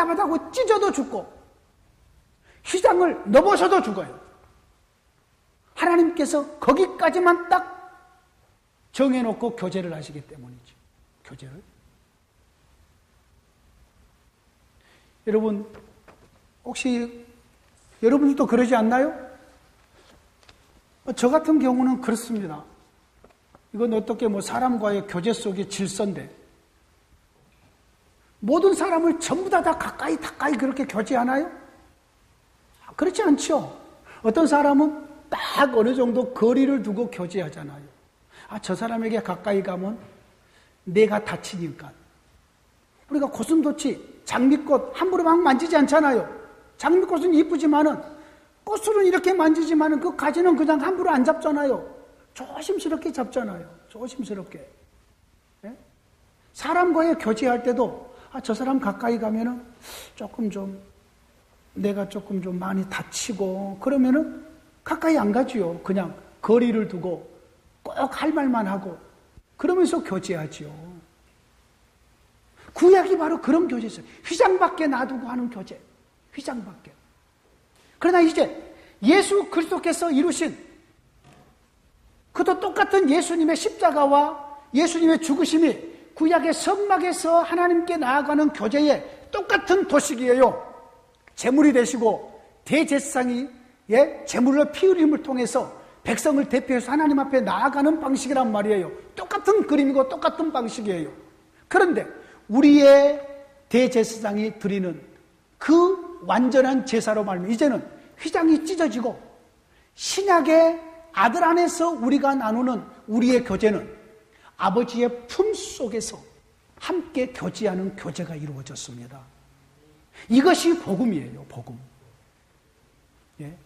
답답하다고 찢어도 죽고 휘장을 넘어서도 죽어요. 하나님께서 거기까지만 딱 정해놓고 교제를 하시기 때문이죠. 교제를. 여러분, 혹시 여러분들도 그러지 않나요? 저 같은 경우는 그렇습니다. 이건 어떻게 사람과의 교제 속의 질서인데, 모든 사람을 전부 다 가까이 그렇게 교제하나요? 그렇지 않죠. 어떤 사람은 딱 어느 정도 거리를 두고 교제하잖아요. 저 사람에게 가까이 가면 내가 다치니까. 우리가 고슴도치, 장미꽃 함부로 막 만지지 않잖아요. 장미꽃은 이쁘지만은, 꽃술은 이렇게 만지지만은 그 가지는 그냥 함부로 안 잡잖아요. 조심스럽게 잡잖아요. 조심스럽게. 네? 사람과의 교제할 때도 저 사람 가까이 가면은 내가 조금 좀 많이 다치고 그러면은 가까이 안 가지요. 그냥 거리를 두고 꼭 할 말만 하고 그러면서 교제하지요. 구약이 바로 그런 교제였어요. 휘장 밖에 놔두고 하는 교제. 휘장 밖에. 그러나 이제 예수 그리스도께서 이루신 그도 똑같은 예수님의 십자가와 예수님의 죽으심이 구약의 성막에서 하나님께 나아가는 교제의 똑같은 도식이에요. 제물이 되시고 대제사장이 제물로 피 흘림을 통해서 백성을 대표해서 하나님 앞에 나아가는 방식이란 말이에요. 똑같은 그림이고 똑같은 방식이에요. 그런데 우리의 대제사장이 드리는 그 완전한 제사로 말하면 이제는 휘장이 찢어지고 신약의 아들 안에서 우리가 나누는 우리의 교제는 아버지의 품 속에서 함께 교제하는 교제가 이루어졌습니다. 이것이 복음이에요. 복음. 예.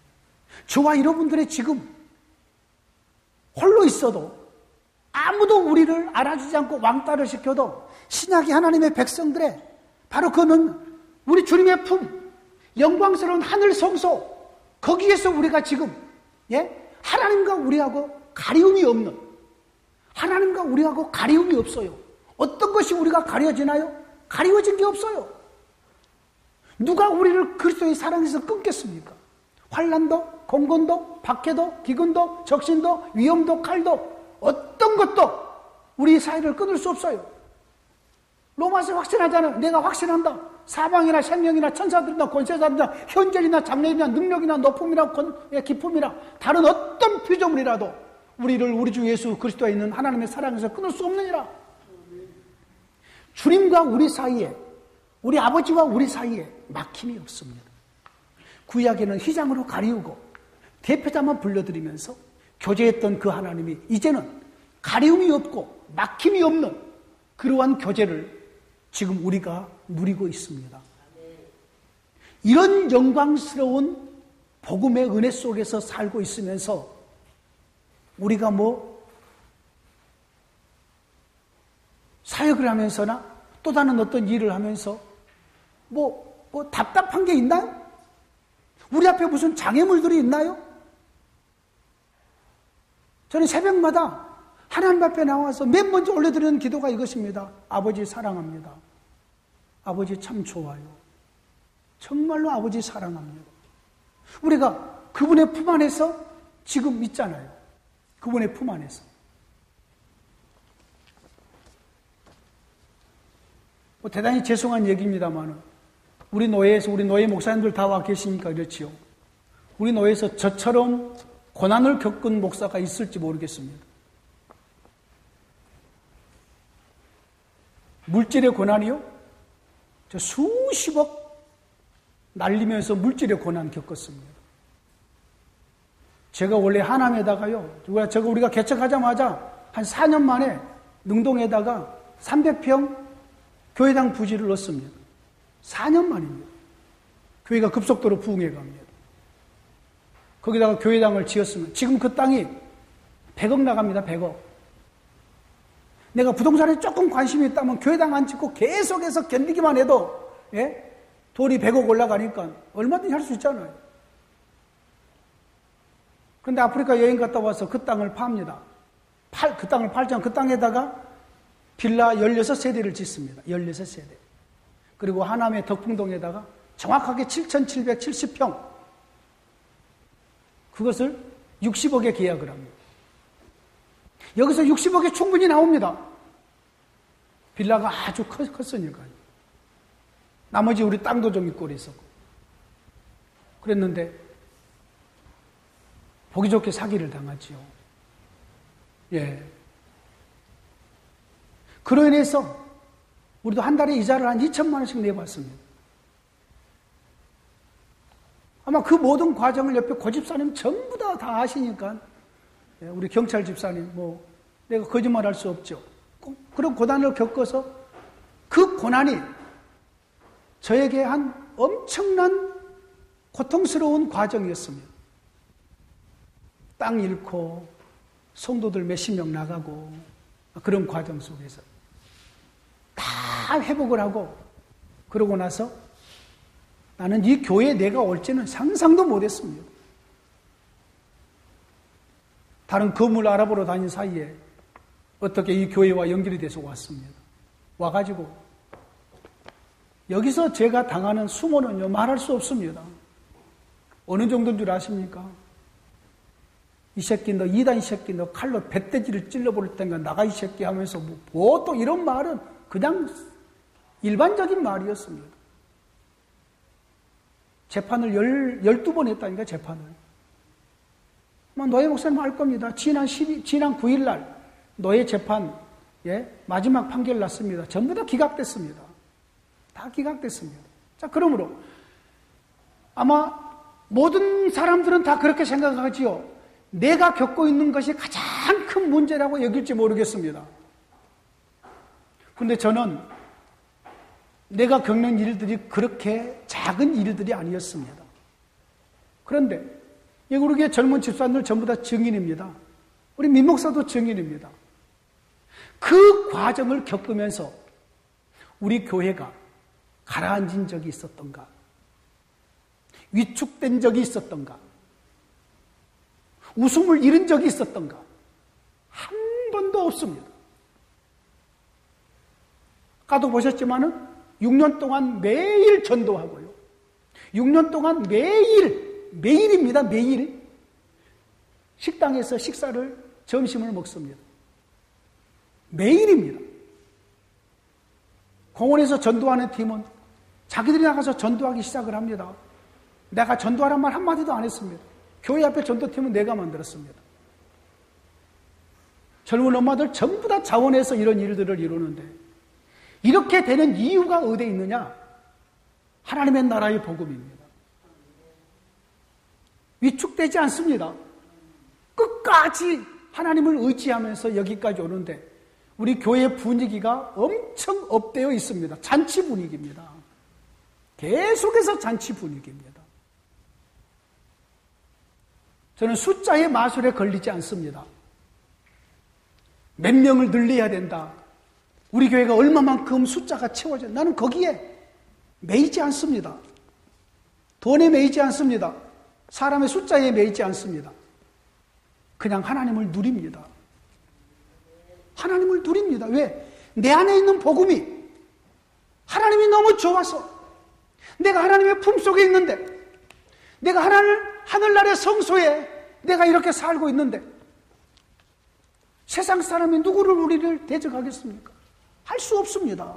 저와 여러분들의 지금 홀로 있어도 아무도 우리를 알아주지 않고 왕따를 시켜도 신약의 하나님의 백성들의 바로 그는 우리 주님의 품, 영광스러운 하늘 성소, 거기에서 우리가 지금 하나님과 우리하고 가리움이 없는, 하나님과 우리하고 가리움이 없어요. 어떤 것이 우리가 가려지나요? 가리워진 게 없어요. 누가 우리를 그리스도의 사랑에서 끊겠습니까? 환난도, 공건도, 박해도, 기근도, 적신도, 위험도, 칼도 어떤 것도 우리 사이를 끊을 수 없어요. 로마서 확신하잖아요. 내가 확신한다. 사방이나 생명이나 천사들이나 권세자들이나 현재이나 장래이나 능력이나 높음이나 기쁨이나 다른 어떤 피조물이라도 우리를 우리 주 예수 그리스도에 있는 하나님의 사랑에서 끊을 수 없느니라. 주님과 우리 사이에, 우리 아버지와 우리 사이에 막힘이 없습니다. 구약에는 휘장으로 가리우고 대표자만 불러드리면서 교제했던 그 하나님이 이제는 가리움이 없고 막힘이 없는 그러한 교제를 지금 우리가 누리고 있습니다. 이런 영광스러운 복음의 은혜 속에서 살고 있으면서 우리가 사역을 하면서나 또 다른 어떤 일을 하면서 답답한 게 있나요? 우리 앞에 무슨 장애물들이 있나요? 저는 새벽마다 하나님 앞에 나와서 맨 먼저 올려드리는 기도가 이것입니다. 아버지 사랑합니다. 아버지 참 좋아요. 정말로 아버지 사랑합니다. 우리가 그분의 품 안에서 지금 있잖아요. 그분의 품 안에서. 대단히 죄송한 얘기입니다만 우리 노예에서 우리 노예 목사님들 다 와 계시니까 그렇지요. 우리 노예에서 저처럼 고난을 겪은 목사가 있을지 모르겠습니다. 물질의 고난이요? 저 수십억 날리면서 물질의 고난 겪었습니다. 제가 원래 하남에다가요, 우리가 개척하자마자 한 4년 만에 능동에다가 300평 교회당 부지를 얻습니다. 4년 만입니다. 교회가 급속도로 부흥해 갑니다. 거기다가 교회당을 지었으면 지금 그 땅이 100억 나갑니다. 100억. 내가 부동산에 조금 관심이 있다면 교회당 안 짓고 계속해서 견디기만 해도 돈이 100억 올라가니까 얼마든지 할 수 있잖아요. 그런데 아프리카 여행 갔다 와서 그 땅을 팝니다. 그 땅을 팔자 그 땅에다가 빌라 16세대를 짓습니다. 16세대. 그리고 하남의 덕풍동에다가 정확하게 7,770평, 그것을 60억에 계약을 합니다. 여기서 60억이 충분히 나옵니다. 빌라가 아주 컸으니까요. 나머지 우리 땅도 좀 있고 그랬었고. 그랬는데 보기 좋게 사기를 당하지요. 예. 그로 인해서 우리도 한 달에 이자를 한 2천만 원씩 내봤습니다. 아마 그 모든 과정을 옆에 고집사님 전부 다 아시니까, 우리 경찰 집사님, 내가 거짓말 할 수 없죠. 그런 고난을 겪어서 그 고난이 저에게 한 엄청난 고통스러운 과정이었습니다. 땅 잃고 성도들 몇십 명 나가고 그런 과정 속에서 다 회복을 하고, 그러고 나서 나는 이 교회에 내가 올지는 상상도 못했습니다. 다른 건물 알아보러 다닌 사이에 어떻게 이 교회와 연결이 돼서 왔습니다. 와가지고 여기서 제가 당하는 수모는요, 말할 수 없습니다. 어느 정도인 줄 아십니까? 이 새끼 너, 이단 새끼 너 칼로 배때지를 찔러버릴 텐가 나가 이 새끼 하면서 보통 이런 말은 그냥 일반적인 말이었습니다. 재판을 12번 했다니까, 재판을. 노예 목사님 알 겁니다. 지난 9일 날 노예 재판, 마지막 판결 났습니다. 전부 다 기각됐습니다. 다 기각됐습니다. 자, 그러므로 아마 모든 사람들은 다 그렇게 생각하지요. 내가 겪고 있는 것이 가장 큰 문제라고 여길지 모르겠습니다. 그런데 저는 내가 겪는 일들이 그렇게 작은 일들이 아니었습니다. 그런데 우리 젊은 집사님들 전부 다 증인입니다. 우리 민목사도 증인입니다. 그 과정을 겪으면서 우리 교회가 가라앉은 적이 있었던가, 위축된 적이 있었던가, 웃음을 잃은 적이 있었던가, 한 번도 없습니다. 아까도 보셨지만은 6년 동안 매일 전도하고요. 6년 동안 매일입니다. 매일 식당에서 식사를, 점심을 먹습니다. 매일입니다. 공원에서 전도하는 팀은 자기들이 나가서 전도하기 시작을 합니다. 내가 전도하란 말 한마디도 안 했습니다. 교회 앞에 전도팀은 내가 만들었습니다. 젊은 엄마들 전부 다 자원해서 이런 일들을 이루는데, 이렇게 되는 이유가 어디에 있느냐? 하나님의 나라의 복음입니다. 위축되지 않습니다. 끝까지 하나님을 의지하면서 여기까지 오는데 우리 교회 분위기가 엄청 업되어 있습니다. 잔치 분위기입니다. 계속해서 잔치 분위기입니다. 저는 숫자의 마술에 걸리지 않습니다. 몇 명을 늘려야 된다. 우리 교회가 얼마만큼 숫자가 채워져. 나는 거기에 매이지 않습니다. 돈에 매이지 않습니다. 사람의 숫자에 매이지 않습니다. 그냥 하나님을 누립니다. 하나님을 누립니다. 왜? 내 안에 있는 복음이 하나님이 너무 좋아서, 내가 하나님의 품속에 있는데, 내가 하늘나라의 성소에 내가 이렇게 살고 있는데 세상 사람이 누구를 우리를 대적하겠습니까? 할 수 없습니다.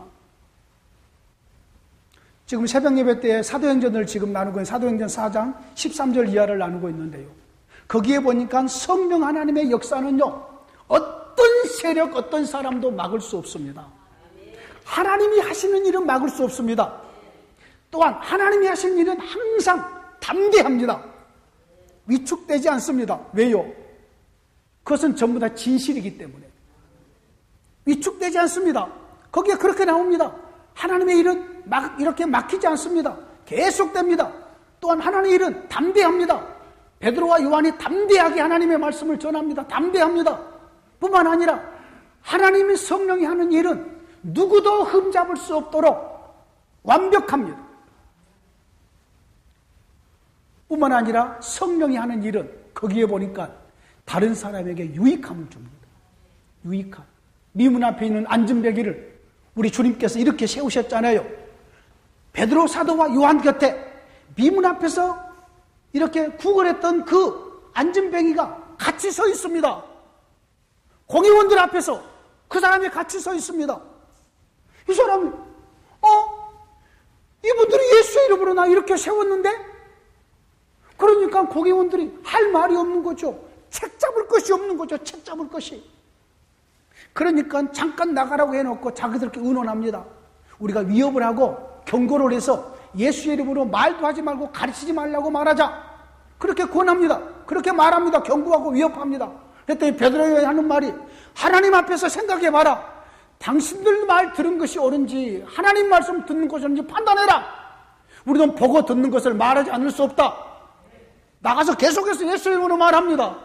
지금 새벽 예배 때 사도행전을 지금 나누고 있는 사도행전 4장 13절 이하를 나누고 있는데요. 거기에 보니까 성령 하나님의 역사는요, 어떤 세력, 어떤 사람도 막을 수 없습니다. 하나님이 하시는 일은 막을 수 없습니다. 또한 하나님이 하시는 일은 항상 담대합니다. 위축되지 않습니다. 왜요? 그것은 전부 다 진실이기 때문에. 위축되지 않습니다. 거기에 그렇게 나옵니다. 하나님의 일은 이렇게 막히지 않습니다. 계속됩니다. 또한 하나님의 일은 담대합니다. 베드로와 요한이 담대하게 하나님의 말씀을 전합니다. 담대합니다. 뿐만 아니라 하나님의 성령이 하는 일은 누구도 흠잡을 수 없도록 완벽합니다. 뿐만 아니라 성령이 하는 일은 거기에 보니까 다른 사람에게 유익함을 줍니다. 유익함. 미문 앞에 있는 안전벨기를 우리 주님께서 이렇게 세우셨잖아요. 베드로 사도와 요한 곁에 미문 앞에서 이렇게 구걸했던 그 안진뱅이가 같이 서 있습니다. 공의원들 앞에서 그 사람이 같이 서 있습니다. 이 사람이 이분들이 예수의 이름으로 나 이렇게 세웠는데, 그러니까 공의원들이 할 말이 없는 거죠. 책 잡을 것이 없는 거죠. 책 잡을 것이. 그러니까 잠깐 나가라고 해놓고 자기들끼리 의논합니다. 우리가 위협을 하고 경고를 해서 예수의 이름으로 말도 하지 말고 가르치지 말라고 말하자. 그렇게 권합니다. 그렇게 말합니다. 경고하고 위협합니다. 그랬더니 베드로가 하는 말이, 하나님 앞에서 생각해봐라. 당신들 말 들은 것이 옳은지 하나님 말씀 듣는 것이 옳은지 판단해라. 우리는 보고 듣는 것을 말하지 않을 수 없다. 나가서 계속해서 예수의 이름으로 말합니다.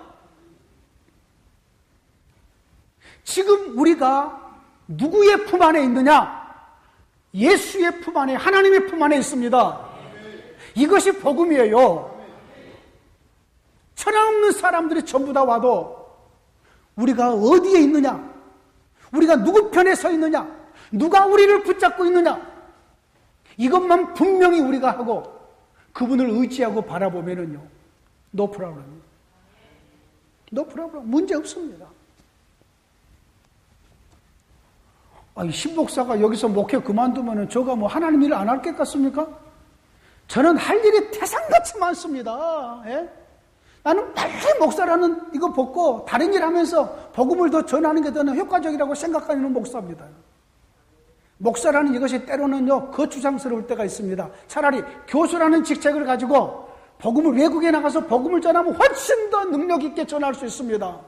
지금 우리가 누구의 품 안에 있느냐? 예수의 품 안에, 하나님의 품 안에 있습니다. 이것이 복음이에요. 천하없는 사람들이 전부 다 와도 우리가 어디에 있느냐? 우리가 누구 편에 서 있느냐? 누가 우리를 붙잡고 있느냐? 이것만 분명히 우리가 하고 그분을 의지하고 바라보면은요, no problem. no problem. 문제 없습니다. 이 신목사가 여기서 목회 그만두면은 저가 뭐 하나님 일을 안 할 것 같습니까? 저는 할 일이 태산같이 많습니다. 예? 나는 빨리 목사라는 이거 벗고 다른 일 하면서 복음을 더 전하는 게 더 효과적이라고 생각하는 목사입니다. 목사라는 이것이 때로는요, 거추장스러울 때가 있습니다. 차라리 교수라는 직책을 가지고 복음을 외국에 나가서 복음을 전하면 훨씬 더 능력 있게 전할 수 있습니다.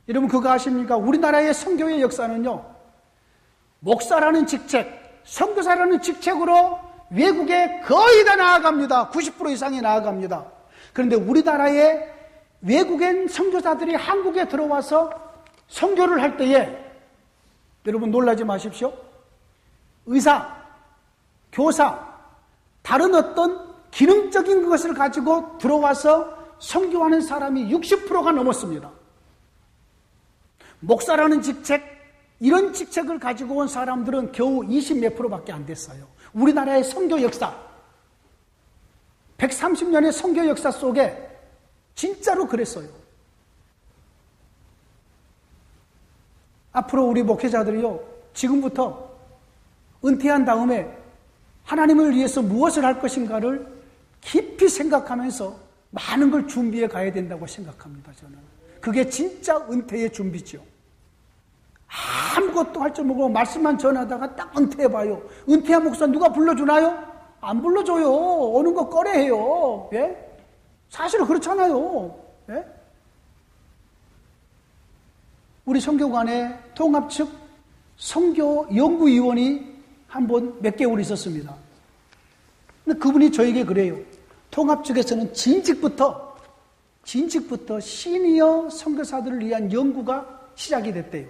여러분 그거 아십니까? 우리나라의 선교의 역사는요, 목사라는 직책, 선교사라는 직책으로 외국에 거의 다 나아갑니다. 90% 이상이 나아갑니다. 그런데 우리나라의 외국인 선교사들이 한국에 들어와서 선교를 할 때에, 여러분 놀라지 마십시오. 의사, 교사, 다른 어떤 기능적인 것을 가지고 들어와서 선교하는 사람이 60%가 넘었습니다. 목사라는 직책, 이런 직책을 가지고 온 사람들은 겨우 20몇 %밖에 안 됐어요. 우리나라의 선교 역사, 130년의 선교 역사 속에 진짜로 그랬어요. 앞으로 우리 목회자들이요, 지금부터 은퇴한 다음에 하나님을 위해서 무엇을 할 것인가를 깊이 생각하면서 많은 걸 준비해 가야 된다고 생각합니다. 저는 그게 진짜 은퇴의 준비죠. 아무것도 할 줄 모르고 말씀만 전하다가 딱 은퇴해봐요. 은퇴한 목사 누가 불러주나요? 안 불러줘요. 오는 거 꺼려해요. 예? 사실은 그렇잖아요. 예? 우리 선교관에 통합 측 선교 연구위원이 한 번 몇 개월 있었습니다. 근데 그분이 저에게 그래요. 통합 측에서는 진직부터 시니어 선교사들을 위한 연구가 시작이 됐대요.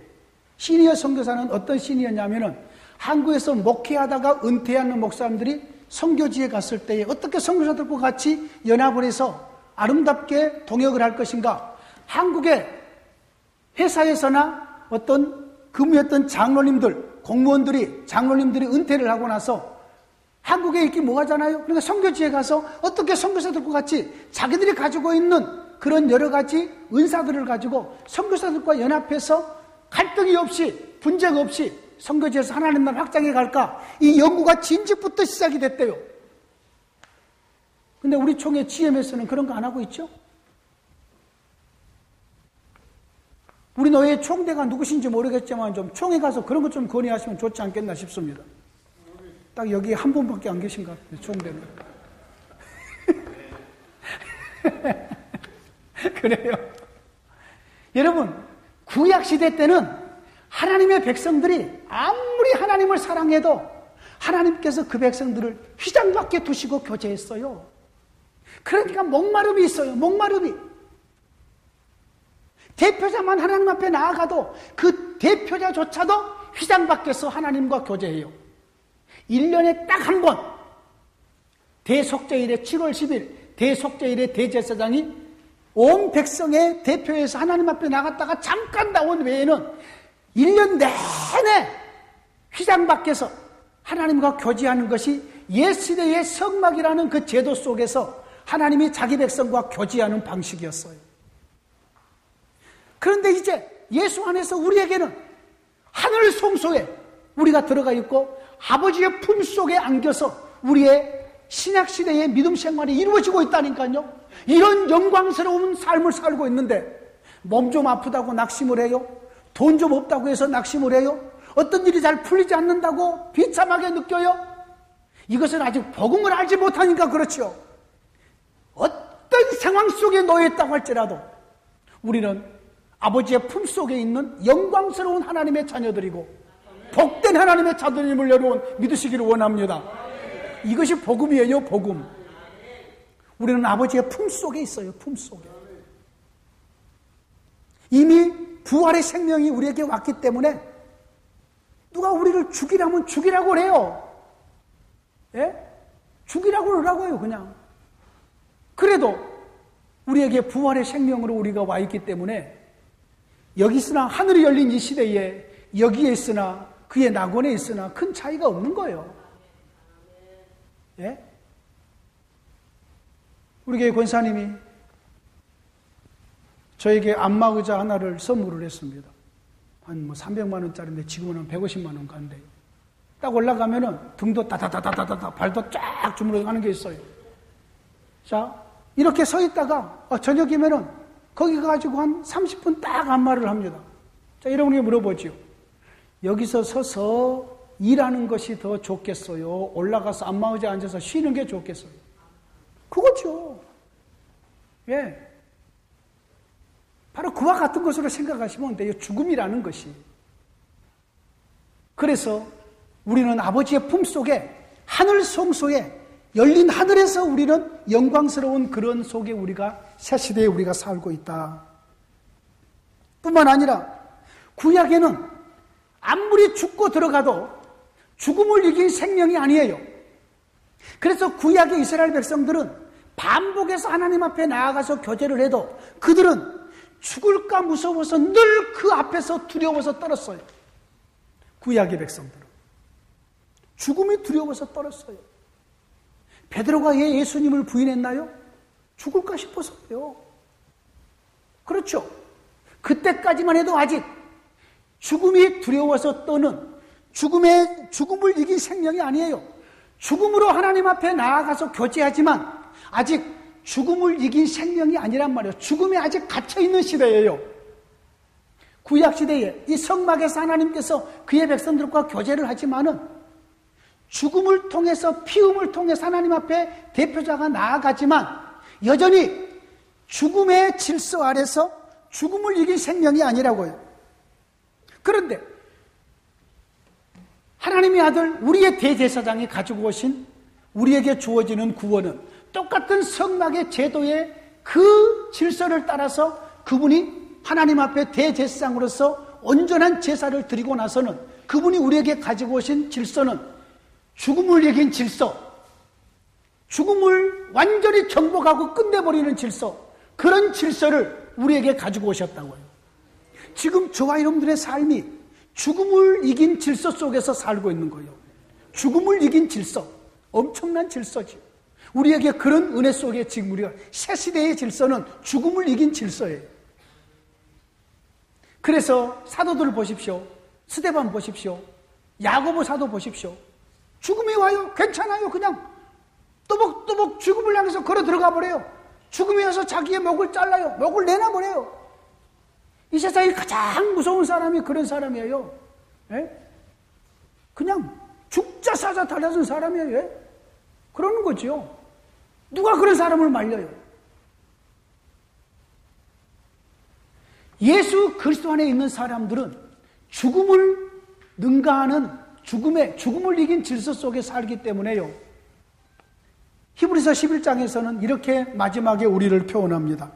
시니어 선교사는 어떤 시니어냐면은 한국에서 목회하다가 은퇴하는 목사님들이 선교지에 갔을 때에 어떻게 선교사들과 같이 연합을 해서 아름답게 동역을 할 것인가. 한국의 회사에서나 어떤 근무했던 장로님들, 공무원들이, 장로님들이 은퇴를 하고 나서 한국에 있기 뭐하잖아요. 그러니까 선교지에 가서 어떻게 선교사들과 같이 자기들이 가지고 있는 그런 여러 가지 은사들을 가지고 선교사들과 연합해서 갈등이 없이, 분쟁 없이 선교지에서 하나님 나라 확장해 갈까? 이 연구가 진즉부터 시작이 됐대요. 근데 우리 총회 GM에서는 그런 거 안 하고 있죠? 우리 노예 총대가 누구신지 모르겠지만 좀 총회 가서 그런 것 좀 건의하시면 좋지 않겠나 싶습니다. 딱 여기 한 분밖에 안 계신 것 같아요, 총대는. 그래요. 여러분, 구약시대 때는 하나님의 백성들이 아무리 하나님을 사랑해도 하나님께서 그 백성들을 휘장 밖에 두시고 교제했어요. 그러니까 목마름이 있어요. 목마름이. 대표자만 하나님 앞에 나아가도 그 대표자조차도 휘장 밖에서 하나님과 교제해요. 1년에 딱 한 번 대속죄일에 7월 10일 대속죄일에 대제사장이 온 백성의 대표에서 하나님 앞에 나갔다가 잠깐 나온 외에는 1년 내내 휘장 밖에서 하나님과 교제하는 것이 옛시대의 성막이라는 그 제도 속에서 하나님이 자기 백성과 교제하는 방식이었어요. 그런데 이제 예수 안에서 우리에게는 하늘 성소에 우리가 들어가 있고 아버지의 품속에 안겨서 우리의 신약시대의 믿음 생활이 이루어지고 있다니까요. 이런 영광스러운 삶을 살고 있는데 몸 좀 아프다고 낙심을 해요? 돈 좀 없다고 해서 낙심을 해요? 어떤 일이 잘 풀리지 않는다고 비참하게 느껴요? 이것은 아직 복음을 알지 못하니까 그렇죠. 어떤 상황 속에 놓여 있다고 할지라도 우리는 아버지의 품속에 있는 영광스러운 하나님의 자녀들이고 복된 하나님의 자녀님을 여러분 믿으시기를 원합니다. 이것이 복음이에요. 복음. 우리는 아버지의 품속에 있어요. 품속에. 이미 부활의 생명이 우리에게 왔기 때문에 누가 우리를 죽이라면 죽이라고 그래요. 예? 죽이라고 그러라고요. 그냥. 그래도 우리에게 부활의 생명으로 우리가 와 있기 때문에 여기 있으나 하늘이 열린 이 시대에 여기에 있으나 그의 낙원에 있으나 큰 차이가 없는 거예요. 예? 우리 교회 권사님이 저에게 안마의자 하나를 선물을 했습니다. 한 300만 원짜리인데 지금은 한 150만 원 간대요. 딱 올라가면은 등도 다다다다다다 발도 쫙 주물러 가는 게 있어요. 자, 이렇게 서 있다가 저녁이면은 거기 가지고 한 30분 딱 안마를 합니다. 자, 여러분이 물어보죠. 여기서 서서 일하는 것이 더 좋겠어요? 올라가서 안마의자에 앉아서 쉬는 게 좋겠어요? 그거죠. 예. 바로 그와 같은 것으로 생각하시면 돼요. 죽음이라는 것이. 그래서 우리는 아버지의 품속에 하늘 성소에 열린 하늘에서 우리는 영광스러운 그런 속에 우리가 새 시대에 우리가 살고 있다. 뿐만 아니라 구약에는 아무리 죽고 들어가도 죽음을 이긴 생명이 아니에요. 그래서 구약의 이스라엘 백성들은 반복해서 하나님 앞에 나아가서 교제를 해도 그들은 죽을까 무서워서 늘 그 앞에서 두려워서 떨었어요. 구약의 백성들은 죽음이 두려워서 떨었어요. 베드로가 예수님을 부인했나요? 죽을까 싶어서요. 그렇죠. 그때까지만 해도 아직 죽음이 두려워서 떠는 죽음을 이긴 생명이 아니에요. 죽음으로 하나님 앞에 나아가서 교제하지만 아직 죽음을 이긴 생명이 아니란 말이에요. 죽음에 아직 갇혀있는 시대예요. 구약시대에 이 성막에서 하나님께서 그의 백성들과 교제를 하지만은 죽음을 통해서 피움을 통해서 하나님 앞에 대표자가 나아가지만 여전히 죽음의 질서 아래서 죽음을 이긴 생명이 아니라고요. 그런데 하나님의 아들 우리의 대제사장이 가지고 오신 우리에게 주어지는 구원은 똑같은 성막의 제도의 그 질서를 따라서 그분이 하나님 앞에 대제사장으로서 온전한 제사를 드리고 나서는 그분이 우리에게 가지고 오신 질서는 죽음을 이긴 질서, 죽음을 완전히 정복하고 끝내버리는 질서, 그런 질서를 우리에게 가지고 오셨다고요. 지금 저와 여러분들의 삶이 죽음을 이긴 질서 속에서 살고 있는 거예요. 죽음을 이긴 질서, 엄청난 질서지. 우리에게 그런 은혜 속에 지금 우리가 새 시대의 질서는 죽음을 이긴 질서예요. 그래서 사도들을 보십시오. 스데반 보십시오. 야고보 사도 보십시오. 죽음이 와요. 괜찮아요. 그냥 또박또박 죽음을 향해서 걸어 들어가 버려요. 죽음이 와서 자기의 목을 잘라요. 목을 내놔버려요. 이 세상에 가장 무서운 사람이 그런 사람이에요. 예? 그냥 죽자 사자 달려든 사람이에요. 예? 그러는 거죠. 누가 그런 사람을 말려요? 예수 그리스도 안에 있는 사람들은 죽음을 능가하는 죽음을 이긴 질서 속에 살기 때문에요. 히브리서 11장에서는 이렇게 마지막에 우리를 표현합니다.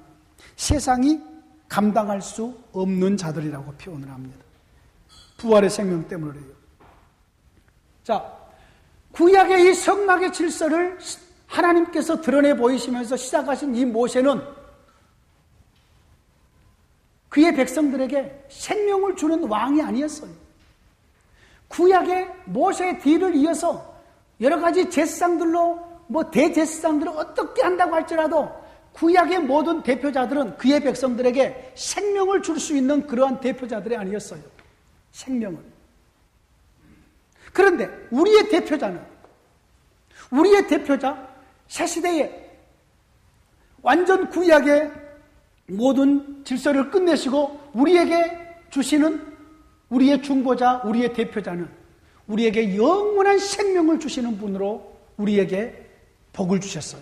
세상이 감당할 수 없는 자들이라고 표현을 합니다. 부활의 생명 때문에요. 자, 구약의 이 성막의 질서를 하나님께서 드러내 보이시면서 시작하신 이 모세는 그의 백성들에게 생명을 주는 왕이 아니었어요. 구약의 모세의 뒤를 이어서 여러 가지 제사장들로 대제사장들을 어떻게 한다고 할지라도 구약의 모든 대표자들은 그의 백성들에게 생명을 줄 수 있는 그러한 대표자들이 아니었어요. 생명을. 그런데 우리의 대표자, 새시대에 완전 구약의 모든 질서를 끝내시고 우리에게 주시는 우리의 중보자, 우리의 대표자는 우리에게 영원한 생명을 주시는 분으로 우리에게 복을 주셨어요.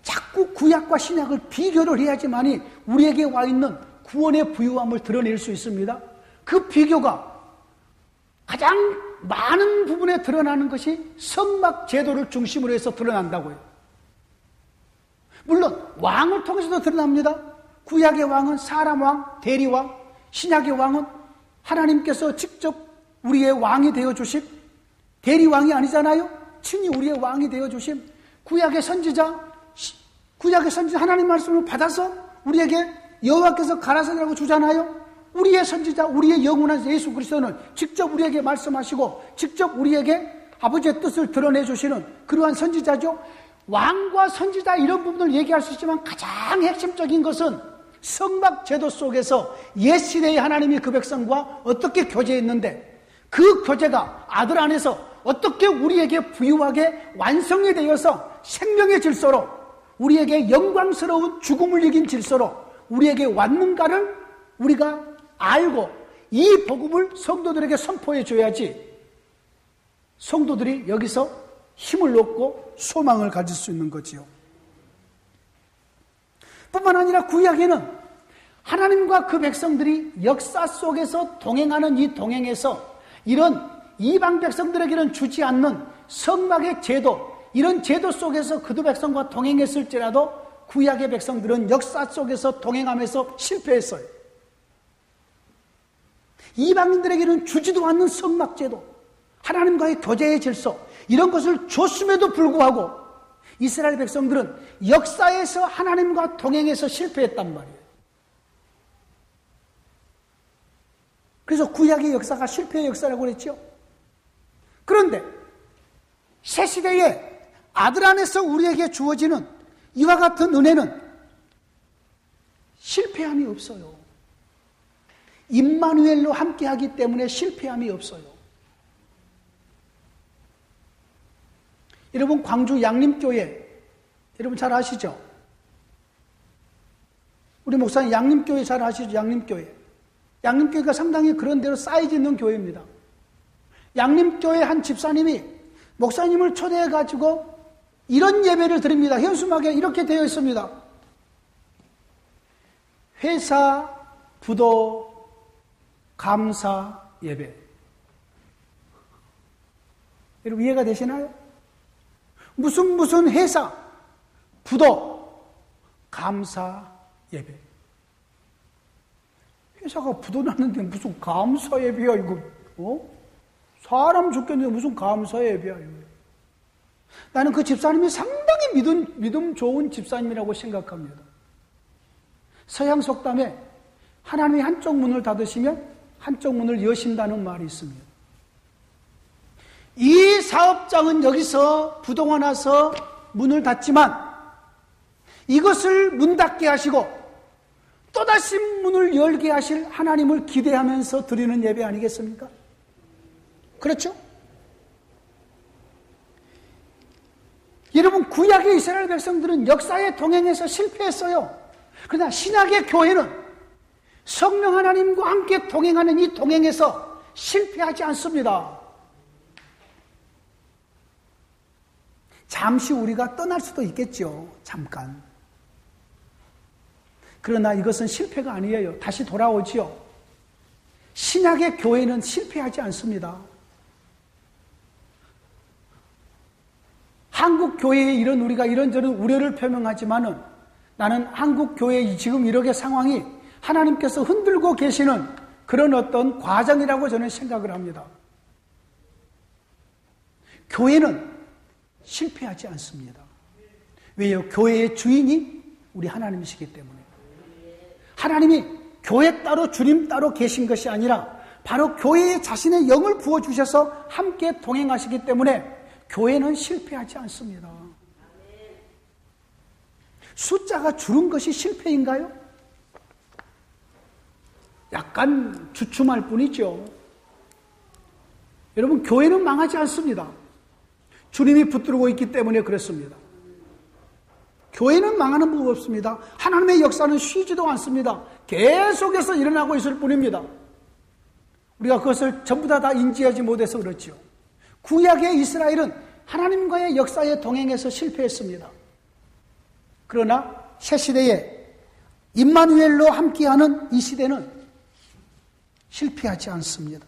자꾸 구약과 신약을 비교를 해야지만이 우리에게 와 있는 구원의 부유함을 드러낼 수 있습니다. 그 비교가 가장 많은 부분에 드러나는 것이 성막 제도를 중심으로 해서 드러난다고요. 물론 왕을 통해서도 드러납니다. 구약의 왕은 사람 왕, 대리왕, 신약의 왕은 하나님께서 직접 우리의 왕이 되어주심, 대리왕이 아니잖아요. 친히 우리의 왕이 되어주심, 구약의 선지자 하나님 말씀을 받아서 우리에게 여호와께서 가라사대라고 주잖아요. 우리의 선지자, 우리의 영원한 예수 그리스도는 직접 우리에게 말씀하시고 직접 우리에게 아버지의 뜻을 드러내 주시는 그러한 선지자죠. 왕과 선지자 이런 부분을 얘기할 수 있지만 가장 핵심적인 것은 성막 제도 속에서 옛 시대의 하나님이 그 백성과 어떻게 교제했는데 그 교제가 아들 안에서 어떻게 우리에게 부유하게 완성이 되어서 생명의 질서로 우리에게 영광스러운 죽음을 이긴 질서로 우리에게 왔는가를 우리가 알고 이 복음을 성도들에게 선포해 줘야지 성도들이 여기서 힘을 얻고 소망을 가질 수 있는 거지요. 뿐만 아니라 구약에는 하나님과 그 백성들이 역사 속에서 동행하는 이 동행에서 이런 이방 백성들에게는 주지 않는 성막의 제도, 이런 제도 속에서 그도 백성과 동행했을지라도 구약의 백성들은 역사 속에서 동행하면서 실패했어요. 이방인들에게는 주지도 않는 성막 제도, 하나님과의 교제의 질서, 이런 것을 줬음에도 불구하고 이스라엘 백성들은 역사에서 하나님과 동행해서 실패했단 말이에요. 그래서 구약의 역사가 실패의 역사라고 그랬죠. 그런데 새 시대에 아들 안에서 우리에게 주어지는 이와 같은 은혜는 실패함이 없어요. 임마누엘로 함께하기 때문에 실패함이 없어요. 여러분 광주 양림교회 여러분 잘 아시죠? 우리 목사님 양림교회 잘 아시죠? 양림교회가 상당히 그런 대로 사이즈 있는 교회입니다. 양림교회 한 집사님이 목사님을 초대해가지고 이런 예배를 드립니다. 현수막에 이렇게 되어 있습니다. 회사, 부도, 감사, 예배. 여러분 이해가 되시나요? 무슨 회사, 부도, 감사, 예배. 회사가 부도 났는데 무슨 감사 예배야 이거. 사람 죽겠는데 무슨 감사 예배야 이거. 나는 그 집사님이 상당히 믿음 좋은 집사님이라고 생각합니다. 서양 속담에 하나님이 한쪽 문을 닫으시면 한쪽 문을 여신다는 말이 있습니다. 이 사업장은 여기서 부도가 나서 문을 닫지만 이것을 문 닫게 하시고 또다시 문을 열게 하실 하나님을 기대하면서 드리는 예배 아니겠습니까? 그렇죠? 여러분 구약의 이스라엘 백성들은 역사에 동행해서 실패했어요. 그러나 신약의 교회는 성령 하나님과 함께 동행하는 이 동행에서 실패하지 않습니다. 잠시 우리가 떠날 수도 있겠죠. 잠깐. 그러나 이것은 실패가 아니에요. 다시 돌아오지요. 신약의 교회는 실패하지 않습니다. 한국 교회에 이런 우리가 이런저런 우려를 표명하지만은 나는 한국 교회의 지금 이렇게 상황이 하나님께서 흔들고 계시는 그런 어떤 과정이라고 저는 생각을 합니다. 교회는 실패하지 않습니다. 왜요? 교회의 주인이 우리 하나님이시기 때문에. 하나님이 교회 따로 주님 따로 계신 것이 아니라 바로 교회에 자신의 영을 부어주셔서 함께 동행하시기 때문에 교회는 실패하지 않습니다. 숫자가 줄은 것이 실패인가요? 약간 주춤할 뿐이죠. 여러분, 교회는 망하지 않습니다. 주님이 붙들고 있기 때문에 그렇습니다. 교회는 망하는 법 없습니다. 하나님의 역사는 쉬지도 않습니다. 계속해서 일어나고 있을 뿐입니다. 우리가 그것을 전부 다 인지하지 못해서 그렇죠. 구약의 이스라엘은 하나님과의 역사에 동행해서 실패했습니다. 그러나 새 시대에 임마누엘로 함께하는 이 시대는 실패하지 않습니다.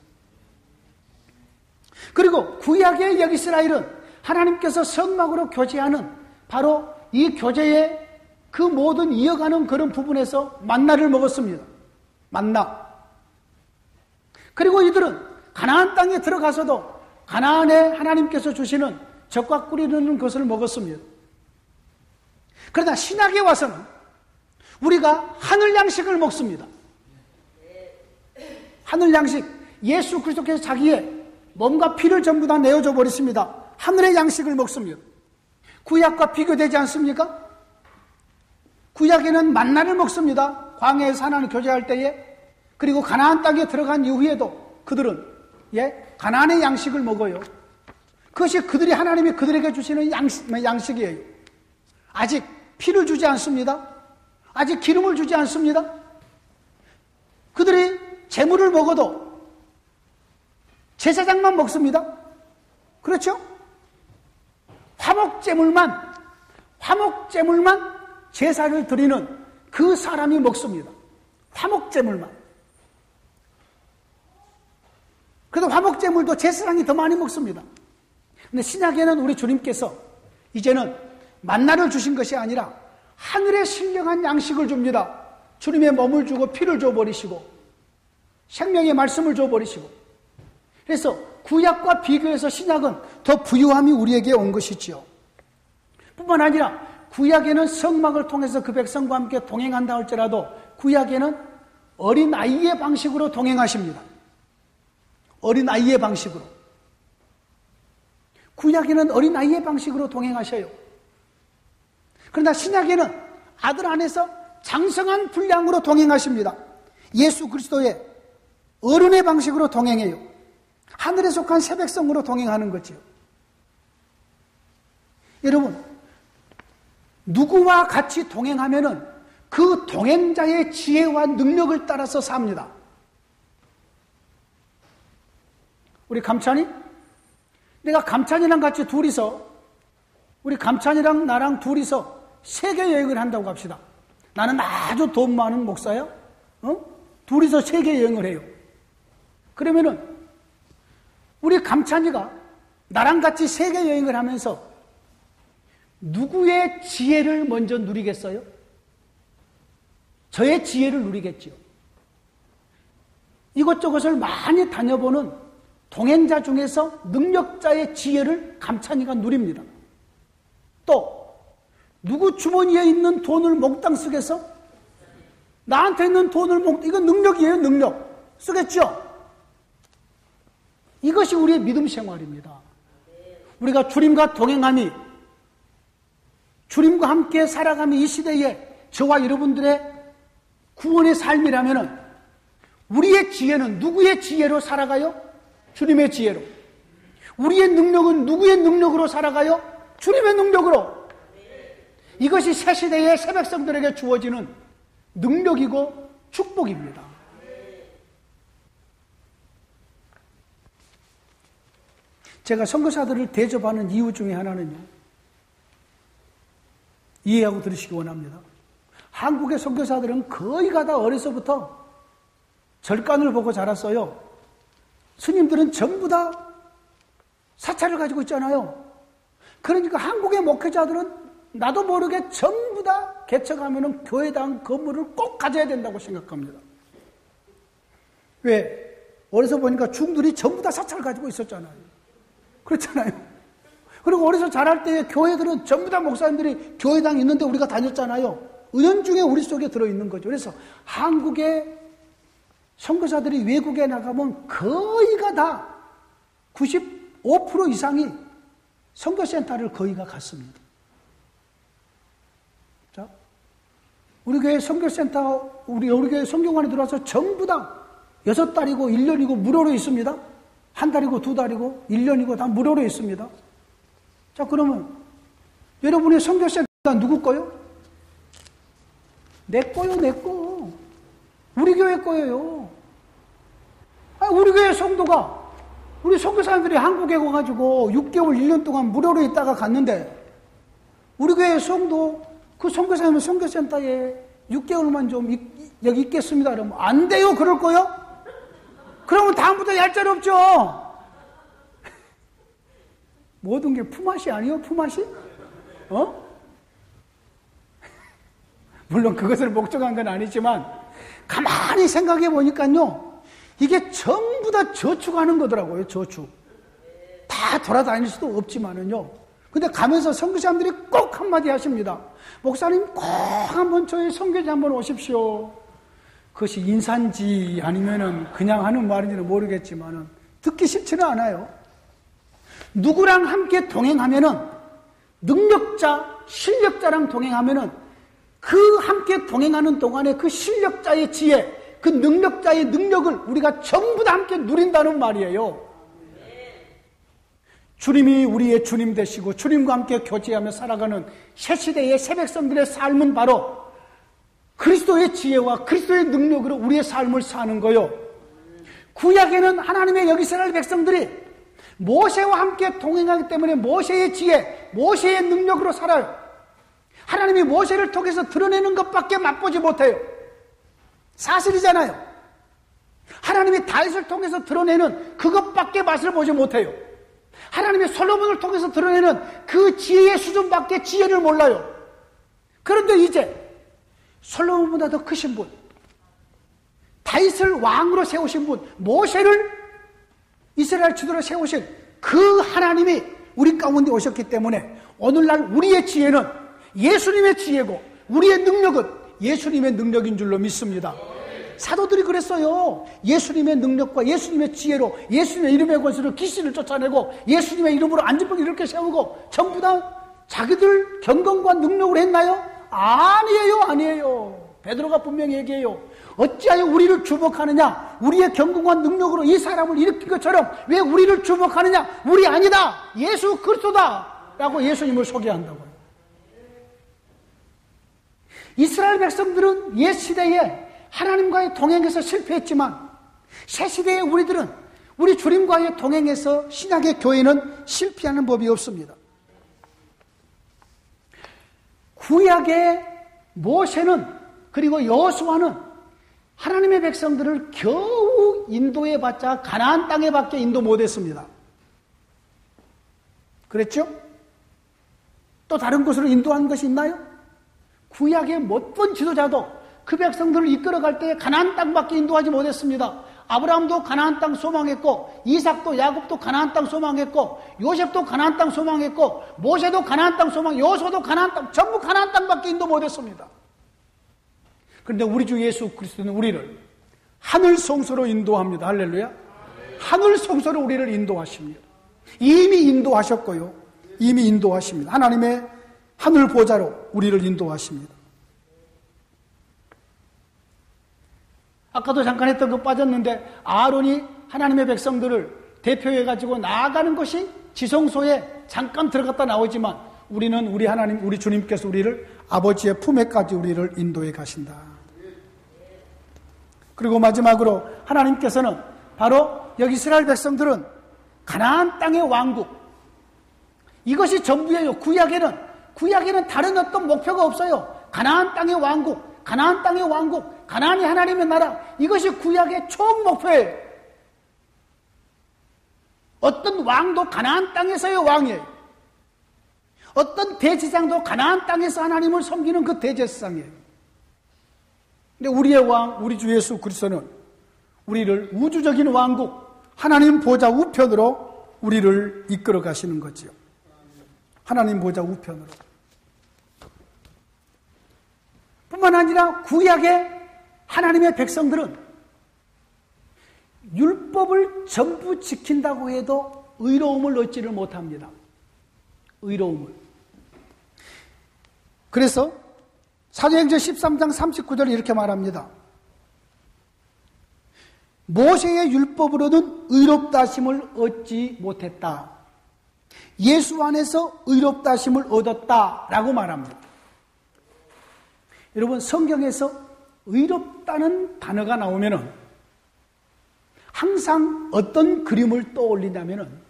그리고 구약의 역이스라엘은 하나님께서 성막으로 교제하는 바로 이 교제의 그 모든 이어가는 그런 부분에서 만나를 먹었습니다. 만나. 그리고 이들은 가나안 땅에 들어가서도 가나안에 하나님께서 주시는 젖과 꿀이 흐르는 것을 먹었습니다. 그러나 신약에 와서는 우리가 하늘 양식을 먹습니다. 하늘 양식, 예수 그리스도께서 자기의 몸과 피를 전부 다 내어줘 버렸습니다. 하늘의 양식을 먹습니다. 구약과 비교되지 않습니까? 구약에는 만나를 먹습니다. 광야에서 하나님 교제할 때에. 그리고 가나안 땅에 들어간 이후에도 그들은 가나안의 양식을 먹어요. 그것이 그들이 하나님이 그들에게 주시는 양식이에요. 아직 피를 주지 않습니다. 아직 기름을 주지 않습니다. 그들이 재물을 먹어도 제사장만 먹습니다. 그렇죠? 화목제물만 제사를 드리는 그 사람이 먹습니다. 화목제물만. 그래도 화목제물도 제사장이 더 많이 먹습니다. 근데 신약에는 우리 주님께서 이제는 만나를 주신 것이 아니라 하늘의 신령한 양식을 줍니다. 주님의 몸을 주고 피를 줘버리시고 생명의 말씀을 줘버리시고. 그래서 구약과 비교해서 신약은 더 부유함이 우리에게 온 것이지요. 뿐만 아니라 구약에는 성막을 통해서 그 백성과 함께 동행한다 할지라도 구약에는 어린아이의 방식으로 동행하십니다. 어린아이의 방식으로. 구약에는 어린아이의 방식으로 동행하셔요. 그러나 신약에는 아들 안에서 장성한 분량으로 동행하십니다. 예수 그리스도의 어른의 방식으로 동행해요. 하늘에 속한 새 백성으로 동행하는 거죠. 여러분, 누구와 같이 동행하면은 그 동행자의 지혜와 능력을 따라서 삽니다. 우리 감찬이? 내가 감찬이랑 같이 둘이서, 우리 감찬이랑 나랑 둘이서 세계 여행을 한다고 합시다. 나는 아주 돈 많은 목사야. 둘이서 세계 여행을 해요. 그러면은 우리 감찬이가 나랑 같이 세계 여행을 하면서 누구의 지혜를 먼저 누리겠어요? 저의 지혜를 누리겠지요. 이것저것을 많이 다녀보는 동행자 중에서 능력자의 지혜를 감찬이가 누립니다. 또 누구 주머니에 있는 돈을 몽땅 쓰겠어? 나한테 있는 돈을 이건 능력이에요. 능력. 쓰겠죠? 이것이 우리의 믿음 생활입니다. 우리가 주님과 동행함이, 주님과 함께 살아감이 이 시대에 저와 여러분들의 구원의 삶이라면 우리의 지혜는 누구의 지혜로 살아가요? 주님의 지혜로. 우리의 능력은 누구의 능력으로 살아가요? 주님의 능력으로. 이것이 새 시대의 새 백성들에게 주어지는 능력이고 축복입니다. 제가 선교사들을 대접하는 이유 중에 하나는요, 이해하고 들으시기 원합니다. 한국의 선교사들은 거의 다 어려서부터 절간을 보고 자랐어요. 스님들은 전부 다 사찰을 가지고 있잖아요. 그러니까 한국의 목회자들은 나도 모르게 전부 다 개척하면 교회당 건물을 꼭 가져야 된다고 생각합니다. 왜? 어려서 보니까 중들이 전부 다 사찰을 가지고 있었잖아요. 그렇잖아요. 그리고 어려서 자랄 때 교회들은 전부 다 목사님들이 교회당 있는데 우리가 다녔잖아요. 은연중에 우리 속에 들어있는 거죠. 그래서 한국의 선교사들이 외국에 나가면 거의가 다 95% 이상이 선교센터를 거의가 갔습니다. 자, 우리 교회 선교센터, 우리 교회 선교관에 들어와서 전부 다 6달이고 1년이고 무료로 있습니다. 1달이고 2달이고 1년이고 다 무료로 있습니다. 자, 그러면 여러분의 선교센터가 누구 거요? 내 거요, 내 거. 우리 교회 거예요. 우리 교회 성도가, 우리 선교사님들이 한국에 와가지고 6개월, 1년 동안 무료로 있다가 갔는데, 우리 교회 성도, 그 선교사님은 선교센터에 6개월만 좀 여기 있겠습니다. 그러면 안 돼요, 그럴 거요? 그러면 다음부터 얄짤 없죠? 모든 게 품앗이 아니요, 품앗이? 물론 그것을 목적한 건 아니지만, 가만히 생각해 보니까요, 이게 전부 다 저축하는 거더라고요, 저축. 다 돌아다닐 수도 없지만은요. 근데 가면서 선교사님들이 꼭 한마디 하십니다. 목사님 꼭 한번 저희 선교지 한번 오십시오. 그것이 인사인지 아니면은 그냥 하는 말인지는 모르겠지만은 듣기 싫지는 않아요. 누구랑 함께 동행하면은 능력자, 실력자랑 동행하면은 그 함께 동행하는 동안에 그 실력자의 지혜, 그 능력자의 능력을 우리가 전부 다 함께 누린다는 말이에요. 주님이 우리의 주님 되시고 주님과 함께 교제하며 살아가는 새시대의 새백성들의 삶은 바로 그리스도의 지혜와 그리스도의 능력으로 우리의 삶을 사는 거요. 구약에는 하나님의 여기 이스라엘 백성들이 모세와 함께 동행하기 때문에 모세의 지혜, 모세의 능력으로 살아요. 하나님이 모세를 통해서 드러내는 것밖에 맛보지 못해요. 사실이잖아요. 하나님이 다윗을 통해서 드러내는 그것밖에 맛을 보지 못해요. 하나님이 솔로몬을 통해서 드러내는 그 지혜의 수준밖에 지혜를 몰라요. 그런데 이제 솔로몬보다 더 크신 분, 다윗을 왕으로 세우신 분, 모세를 이스라엘 지도로 세우신 그 하나님이 우리 가운데 오셨기 때문에 오늘날 우리의 지혜는 예수님의 지혜고 우리의 능력은 예수님의 능력인 줄로 믿습니다. 사도들이 그랬어요. 예수님의 능력과 예수님의 지혜로 예수님의 이름의 권세로 귀신을 쫓아내고 예수님의 이름으로 안진병을 이렇게 세우고 전부 다 자기들 경건과 능력으로 했나요? 아니에요, 아니에요. 베드로가 분명히 얘기해요. 어찌하여 우리를 주목하느냐? 우리의 경건과 능력으로 이 사람을 일으킨 것처럼 왜 우리를 주목하느냐? 우리 아니다. 예수 그리스도다. 라고 예수님을 소개한다고요. 이스라엘 백성들은 옛 시대에 하나님과의 동행에서 실패했지만 새 시대의 우리들은 우리 주님과의 동행에서 신약의 교회는 실패하는 법이 없습니다. 구약의 모세는 그리고 여호수아는 하나님의 백성들을 겨우 인도해봤자 가나안 땅에밖에 인도 못했습니다. 그랬죠? 또 다른 곳으로 인도한 것이 있나요? 구약의 못본 지도자도 그 백성들을 이끌어갈 때 가나안 땅밖에 인도하지 못했습니다. 아브라함도 가나안 땅 소망했고 이삭도 야곱도 가나안 땅 소망했고 요셉도 가나안 땅 소망했고 모세도 가나안 땅 소망, 여호수아도 가나안 땅, 전부 가나안 땅밖에 인도 못했습니다. 그런데 우리 주 예수 그리스도는 우리를 하늘 성소로 인도합니다. 할렐루야. 하늘 성소로 우리를 인도하십니다. 이미 인도하셨고요. 이미 인도하십니다. 하나님의 하늘 보좌로 우리를 인도하십니다. 아까도 잠깐 했던 거 빠졌는데 아론이 하나님의 백성들을 대표해가지고 나아가는 것이 지성소에 잠깐 들어갔다 나오지만 우리는 우리 하나님, 우리 주님께서 우리를 아버지의 품에까지 우리를 인도해 가신다. 그리고 마지막으로 하나님께서는 바로 여기 이스라엘 백성들은 가나안 땅의 왕국, 이것이 전부예요. 구약에는 다른 어떤 목표가 없어요. 가나안 땅의 왕국, 가나안 땅의 왕국, 가나안이 하나님의 나라, 이것이 구약의 총 목표예요. 어떤 왕도 가나안 땅에서의 왕이에요. 어떤 대제사장도 가나안 땅에서 하나님을 섬기는 그 대제사장이에요. 근데 우리의 왕, 우리 주 예수 그리스도는 우리를 우주적인 왕국, 하나님 보좌 우편으로 우리를 이끌어 가시는 거지요. 하나님 보좌 우편으로. 뿐만 아니라 구약의 하나님의 백성들은 율법을 전부 지킨다고 해도 의로움을 얻지를 못합니다. 의로움을. 그래서 사도행전 13장 39절에 이렇게 말합니다. 모세의 율법으로는 의롭다 하심을 얻지 못했다. 예수 안에서 의롭다 하심을 얻었다라고 말합니다. 여러분, 성경에서 의롭다는 단어가 나오면은 항상 어떤 그림을 떠올리냐면은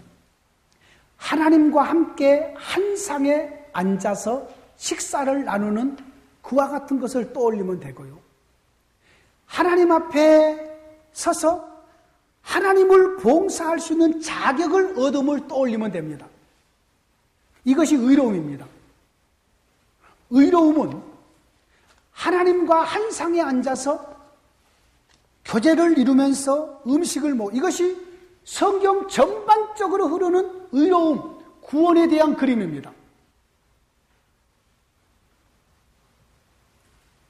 하나님과 함께 한 상에 앉아서 식사를 나누는 그와 같은 것을 떠올리면 되고요. 하나님 앞에 서서 하나님을 봉사할 수 있는 자격을 얻음을 떠올리면 됩니다. 이것이 의로움입니다. 의로움은 하나님과 한 상에 앉아서 교제를 이루면서 음식을 이것이 성경 전반적으로 흐르는 의로움, 구원에 대한 그림입니다.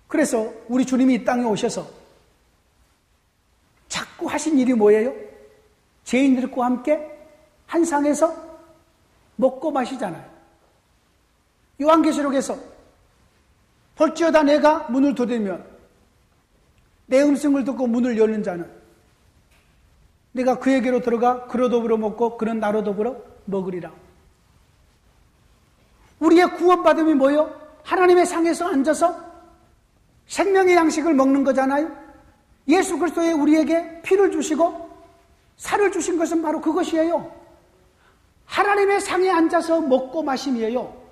그래서 우리 주님이 이 땅에 오셔서 자꾸 하신 일이 뭐예요? 죄인들과 함께 한 상에서 먹고 마시잖아요. 요한계시록에서 볼지어다 내가 문을 두드리면 내 음성을 듣고 문을 여는 자는 내가 그에게로 들어가 그로 더불어 먹고 그는 나로 더불어 먹으리라. 우리의 구원받음이 뭐예요? 하나님의 상에서 앉아서 생명의 양식을 먹는 거잖아요. 예수 그리스도의 우리에게 피를 주시고 살을 주신 것은 바로 그것이에요. 하나님의 상에 앉아서 먹고 마심이에요.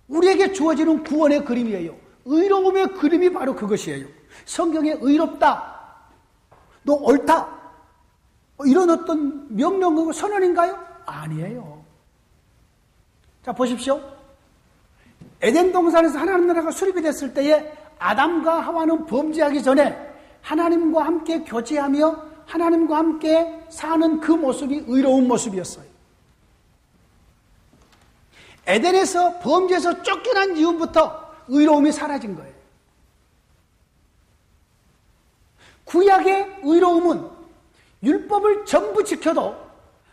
우리에게 주어지는 구원의 그림이에요. 의로움의 그림이 바로 그것이에요. 성경에 의롭다, 너 옳다, 이런 어떤 명령과 선언인가요? 아니에요. 자, 보십시오. 에덴 동산에서 하나님 나라가 수립이 됐을 때에 아담과 하와는 범죄하기 전에 하나님과 함께 교제하며 하나님과 함께 사는 그 모습이 의로운 모습이었어요. 에덴에서 범죄에서 쫓겨난 이후부터 의로움이 사라진 거예요. 구약의 의로움은 율법을 전부 지켜도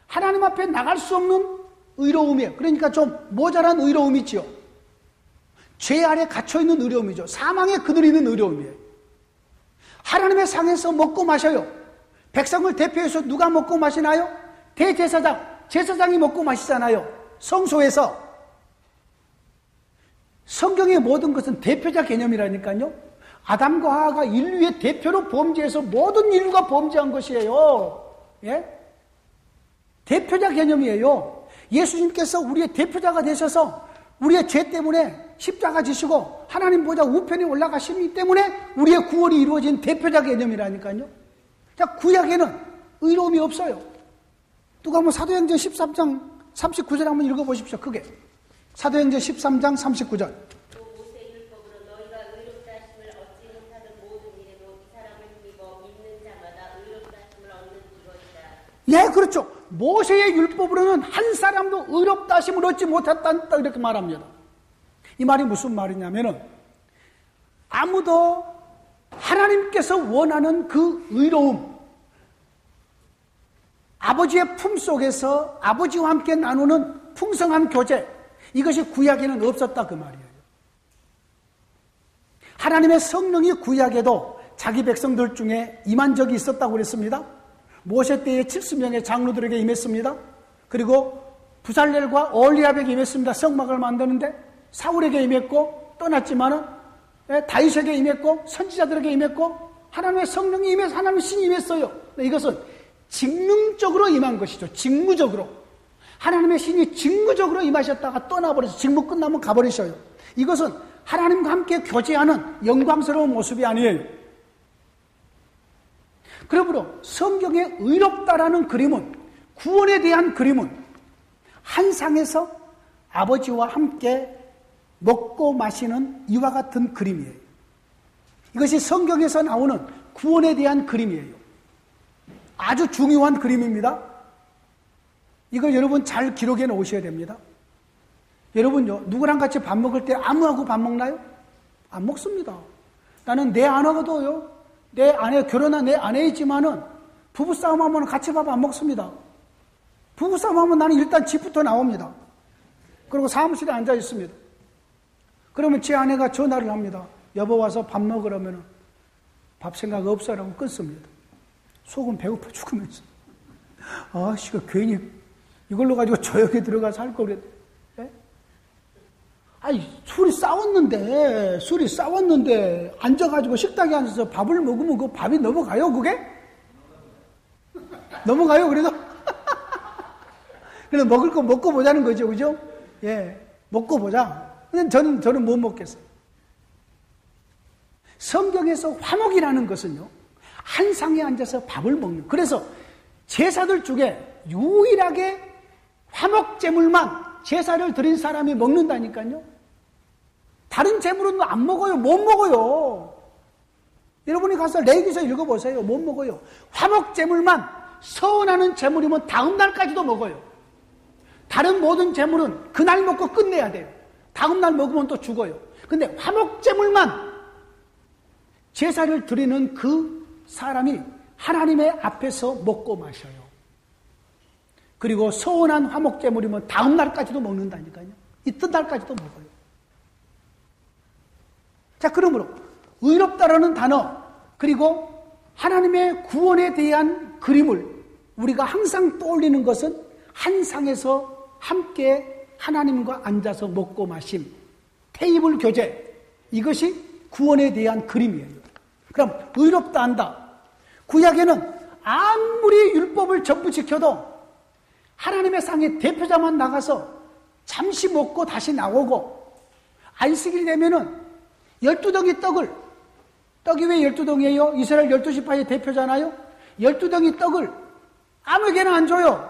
하나님 앞에 나갈 수 없는 의로움이에요. 그러니까 좀 모자란 의로움이지요. 죄 아래 갇혀있는 의로움이죠. 사망에 그늘있는 의로움이에요. 하나님의 상에서 먹고 마셔요. 백성을 대표해서 누가 먹고 마시나요? 제사장이 먹고 마시잖아요. 성소에서. 성경의 모든 것은 대표자 개념이라니까요. 아담과 하와가 인류의 대표로 범죄해서 모든 인류가 범죄한 것이에요. 예? 대표자 개념이에요. 예수님께서 우리의 대표자가 되셔서 우리의 죄 때문에 십자가 지시고 하나님 보좌 우편에 올라가시기 때문에 우리의 구원이 이루어진 대표자 개념이라니까요. 자, 구약에는 의로움이 없어요. 누가 한번 사도행전 13장 39절 한번 읽어보십시오. 크게. 사도행전 13장 39절. 또 모세 율법으로 너희가 의롭다 하심을 얻지 못하는 모든 일에도 이 사람을 믿어 믿는 자마다 의롭다 하심을 얻는 이것이다. 예, 그렇죠. 모세의 율법으로는 한 사람도 의롭다 하심을 얻지 못했다 이렇게 말합니다. 이 말이 무슨 말이냐면은 아무도 하나님께서 원하는 그 의로움, 아버지의 품속에서 아버지와 함께 나누는 풍성한 교제, 이것이 구약에는 없었다 그 말이에요. 하나님의 성령이 구약에도 자기 백성들 중에 임한 적이 있었다고 그랬습니다. 모세 때에 70명의 장로들에게 임했습니다. 그리고 부살렐과 오홀리압에게 임했습니다. 성막을 만드는데 사울에게 임했고 떠났지만은 다윗에게 임했고 선지자들에게 임했고 하나님의 성령이 임해서 하나님의 신이 임했어요. 이것은 직능적으로 임한 것이죠. 직무적으로. 하나님의 신이 직무적으로 임하셨다가 떠나버려서 직무 끝나면 가버리셔요. 이것은 하나님과 함께 교제하는 영광스러운 모습이 아니에요. 그러므로 성경의 의롭다라는 그림은, 구원에 대한 그림은 한 상에서 아버지와 함께 먹고 마시는 이와 같은 그림이에요. 이것이 성경에서 나오는 구원에 대한 그림이에요. 아주 중요한 그림입니다. 이거 여러분 잘 기록해 놓으셔야 됩니다. 여러분요, 누구랑 같이 밥 먹을 때 아무하고 밥 먹나요? 안 먹습니다. 나는 내 아내하고도요, 내 아내, 결혼한 내 아내이지만은 부부싸움 하면 같이 밥 안 먹습니다. 부부싸움 하면 나는 일단 집부터 나옵니다. 그리고 사무실에 앉아 있습니다. 그러면 제 아내가 전화를 합니다. 여보 와서 밥 먹으라면 밥 생각 없어라고 끊습니다. 속은 배고파 죽으면서. 이거 괜히 이걸로 가지고 조용히 들어가서 할 거래. 술이 싸웠는데 앉아가지고 식탁에 앉아서 밥을 먹으면 그 밥이 넘어가요, 그게? 넘어가요, 그래도? 그래서 먹을 거 먹고 보자는 거죠, 그죠? 예, 먹고 보자. 근데 저는 못 먹겠어요. 성경에서 화목이라는 것은요, 한 상에 앉아서 밥을 먹는. 그래서 제사들 중에 유일하게 화목제물만 제사를 드린 사람이 먹는다니까요. 다른 제물은 안 먹어요. 못 먹어요. 여러분이 가서 레위기서 읽어보세요. 못 먹어요. 화목제물만 서운하는 제물이면 다음 날까지도 먹어요. 다른 모든 제물은 그날 먹고 끝내야 돼요. 다음 날 먹으면 또 죽어요. 근데 화목제물만 제사를 드리는 그 사람이 하나님의 앞에서 먹고 마셔요. 그리고 서운한 화목제물이면 다음 날까지도 먹는다니까요. 이튿날까지도 먹어요. 자, 그러므로 의롭다라는 단어, 그리고 하나님의 구원에 대한 그림을 우리가 항상 떠올리는 것은 한 상에서 함께 하나님과 앉아서 먹고 마심, 테이블 교제, 이것이 구원에 대한 그림이에요. 그럼 의롭다 한다. 구약에는 아무리 율법을 전부 지켜도 하나님의 상에 대표자만 나가서 잠시 먹고 다시 나오고, 안식일이 되면은 12덩이 떡이 왜 12덩이에요? 이스라엘 12지파의 대표잖아요? 12덩이 떡을 아무에게나 안 줘요.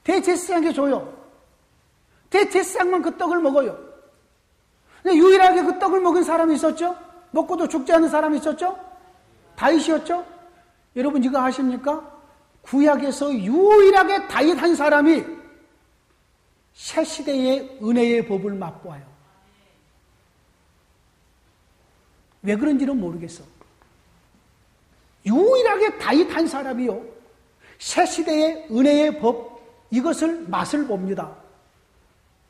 대제사장에게 줘요. 대제사장만 그 떡을 먹어요. 근데 유일하게 그 떡을 먹은 사람이 있었죠? 먹고도 죽지 않은 사람이 있었죠? 다윗이었죠? 여러분 이거 아십니까? 구약에서 유일하게 다윗 한 사람이 새 시대의 은혜의 법을 맛보아요. 왜 그런지는 모르겠어. 유일하게 다윗 한 사람이요, 새 시대의 은혜의 법, 이것을 맛을 봅니다.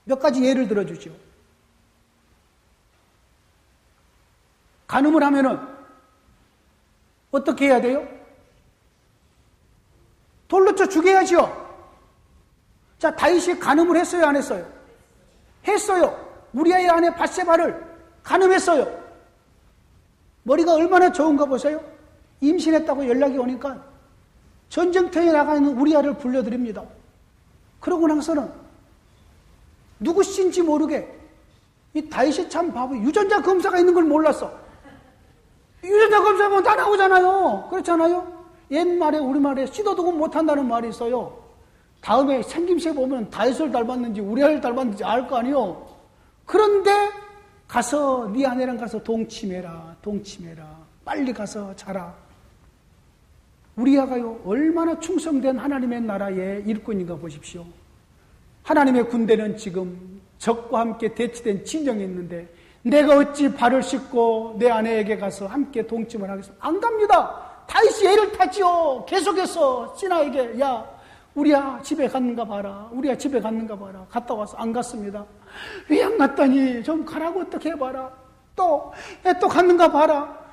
몇 가지 예를 들어주죠. 간음을 하면은 어떻게 해야 돼요? 돌로 쳐 죽여야죠. 자, 다윗이 간음을 했어요, 안 했어요? 했어요. 우리아의 아내 밧세바를 간음했어요. 머리가 얼마나 좋은가 보세요. 임신했다고 연락이 오니까 전쟁터에 나가 있는 우리아를 불러드립니다. 그러고 나서는 누구신지 모르게, 이 다윗이 참 바보, 유전자 검사가 있는 걸 몰랐어. 유전자 검사하면 다 나오잖아요. 그렇잖아요. 옛말에 우리말에 시도도 못한다는 말이 있어요. 다음에 생김새 보면 다윗을 닮았는지 우리아를 닮았는지 알 거 아니에요. 그런데 가서 네 아내랑 가서 동침해라. 빨리 가서 자라. 우리아가요, 얼마나 충성된 하나님의 나라의 일꾼인가 보십시오. 하나님의 군대는 지금 적과 함께 대치된 진영이 있는데 내가 어찌 발을 씻고 내 아내에게 가서 함께 동침을 하겠습니까? 안 갑니다. 다윗이 애를 타지요. 계속해서 신하에게, 야, 우리야 집에 갔는가 봐라. 갔다 와서 안 갔습니다. 왜 안 갔다니? 좀 가라고 어떻게 해봐라. 또 갔는가 봐라.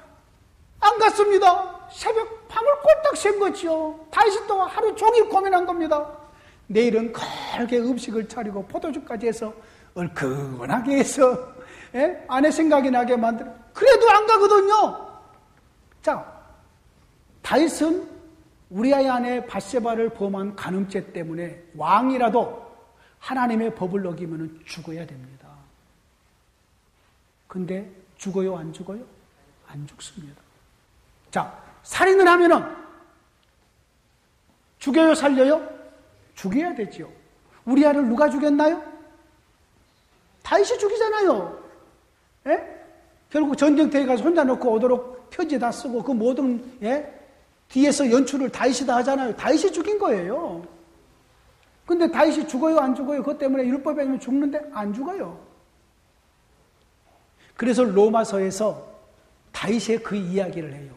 안 갔습니다. 새벽 밤을 꼴딱 샌 거지요. 다윗이 또 하루 종일 고민한 겁니다. 내일은 걸게 음식을 차리고 포도주까지 해서 얼큰하게 해서 아내 생각이 나게 만들어. 그래도 안 가거든요. 자, 다윗은 우리아의 아내 밧세바를 범한 간음죄 때문에 왕이라도 하나님의 법을 어기면 죽어야 됩니다. 근데 죽어요, 안 죽어요? 안 죽습니다. 자, 살인을 하면은 죽여요, 살려요? 죽여야 되죠. 우리아를 누가 죽였나요? 다윗이 죽이잖아요. 결국 전쟁터에 가서 혼자 놓고 오도록 편지 다 쓰고 그 모든 뒤에서 연출을 다윗이 다 하잖아요. 다윗이 죽인 거예요. 근데 다윗이 죽어요, 안 죽어요? 그것 때문에 율법에 의하면 죽는데 안 죽어요. 그래서 로마서에서 다윗의 그 이야기를 해요.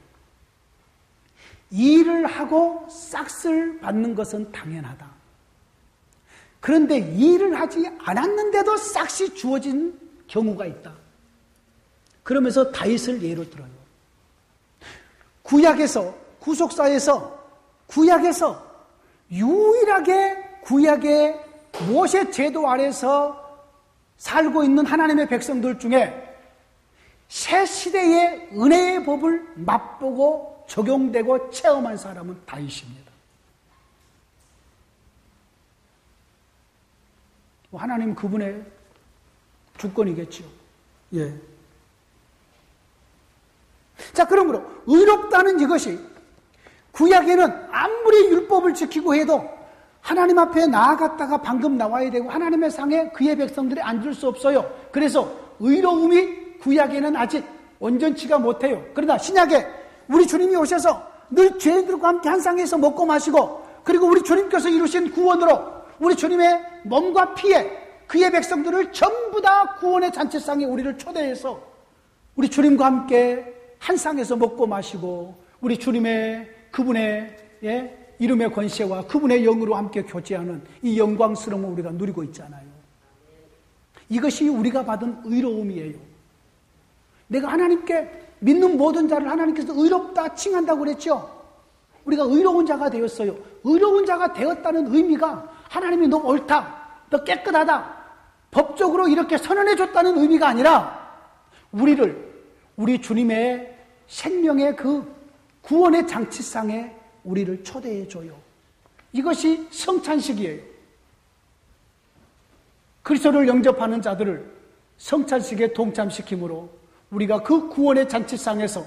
일을 하고 싹쓸 받는 것은 당연하다. 그런데 일을 하지 않았는데도 싹이 주어진 경우가 있다. 그러면서 다윗을 예로 들어요. 구약에서, 구속사에서, 구약에서 유일하게 구약의 모세 제도 아래서 살고 있는 하나님의 백성들 중에 새 시대의 은혜의 법을 맛보고 적용되고 체험한 사람은 다윗입니다. 하나님 그분의 주권이겠죠. 예. 자, 그러므로 의롭다는 이것이 구약에는 아무리 율법을 지키고 해도 하나님 앞에 나아갔다가 방금 나와야 되고 하나님의 상에 그의 백성들이 앉을 수 없어요. 그래서 의로움이 구약에는 아직 온전치가 못해요. 그러나 신약에 우리 주님이 오셔서 늘 죄인들과 함께 한 상에서 먹고 마시고, 그리고 우리 주님께서 이루신 구원으로 우리 주님의 몸과 피에 그의 백성들을 전부 다 구원의 잔치상에 우리를 초대해서 우리 주님과 함께 한 상에서 먹고 마시고 우리 주님의 그분의 이름의 권세와 그분의 영으로 함께 교제하는 이 영광스러움을 우리가 누리고 있잖아요. 이것이 우리가 받은 의로움이에요. 내가 하나님께 믿는 모든 자를 하나님께서 의롭다 칭한다고 그랬죠. 우리가 의로운 자가 되었어요. 의로운 자가 되었다는 의미가 하나님이 너 옳다, 너 깨끗하다, 법적으로 이렇게 선언해 줬다는 의미가 아니라 우리 주님의 생명의 그 구원의 장치상에 우리를 초대해 줘요. 이것이 성찬식이에요. 그리스도를 영접하는 자들을 성찬식에 동참시킴으로 우리가 그 구원의 잔치상에서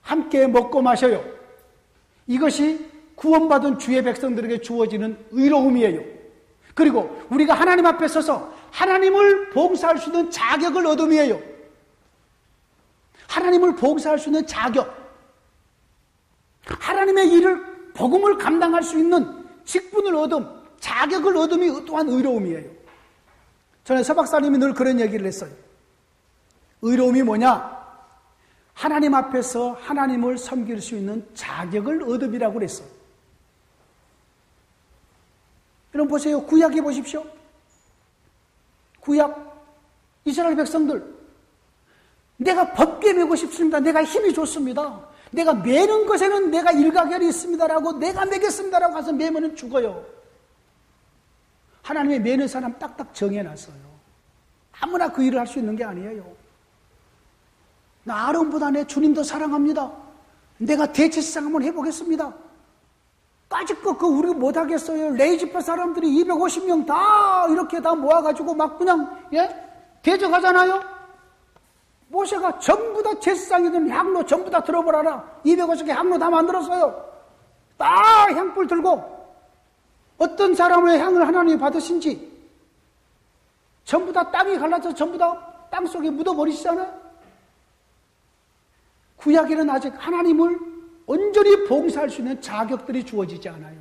함께 먹고 마셔요. 이것이 구원받은 주의 백성들에게 주어지는 의로움이에요. 그리고 우리가 하나님 앞에 서서 하나님을 봉사할 수 있는 자격을 얻음이에요. 하나님을 봉사할 수 있는 자격, 하나님의 일을, 복음을 감당할 수 있는 직분을 얻음, 자격을 얻음이 또한 의로움이에요. 전에 서 박사님이 늘 그런 얘기를 했어요. 의로움이 뭐냐? 하나님 앞에서 하나님을 섬길 수 있는 자격을 얻음이라고 그랬어요. 여러분 보세요. 구약에 보십시오. 구약 이스라엘 백성들, 내가 법궤 메고 싶습니다. 내가 힘이 좋습니다. 내가 매는 것에는 내가 일가견이 있습니다라고, 내가 매겠습니다라고 가서 매면은 죽어요. 하나님의 매는 사람 딱딱 정해놨어요. 아무나 그 일을 할 수 있는 게 아니에요. 나 아론보다 내 주님 더 사랑합니다. 내가 대제사장 한번 해보겠습니다. 까짓거 그 우리 못하겠어요. 레이지파 사람들이 250명 다 이렇게 다 모아가지고 막 그냥 대적하잖아요. 모세가 전부 다 제사장이든 향로 전부 다 들어보라라. 250개 향로 다 만들었어요. 다 향불 들고 어떤 사람의 향을 하나님이 받으신지 전부 다 땅이 갈라져 전부 다 땅속에 묻어버리시잖아요. 구약에는 아직 하나님을 온전히 봉사할 수 있는 자격들이 주어지지 않아요.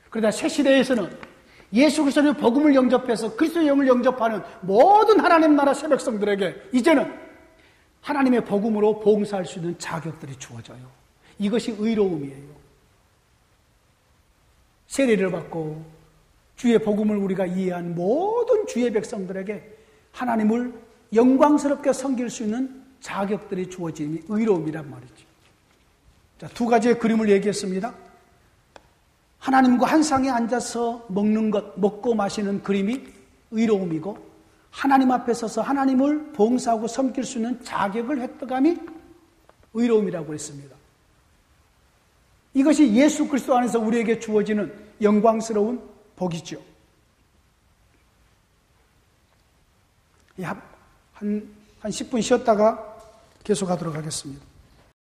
그러나 새 시대에서는 예수 그리스도의 복음을 영접해서 그리스도의 영을 영접하는 모든 하나님 나라 새 백성들에게 이제는 하나님의 복음으로 봉사할 수 있는 자격들이 주어져요. 이것이 의로움이에요. 세례를 받고 주의 복음을 우리가 이해한 모든 주의 백성들에게 하나님을 영광스럽게 섬길 수 있는 자격들이 주어짐이 의로움이란 말이죠. 자, 두 가지의 그림을 얘기했습니다. 하나님과 한 상에 앉아서 먹는 것, 먹고 마시는 그림이 의로움이고, 하나님 앞에 서서 하나님을 봉사하고 섬길 수 있는 자격을 획득함이 의로움이라고 했습니다. 이것이 예수 그리스도 안에서 우리에게 주어지는 영광스러운 복이죠. 한 10분 쉬었다가 계속하도록 하겠습니다.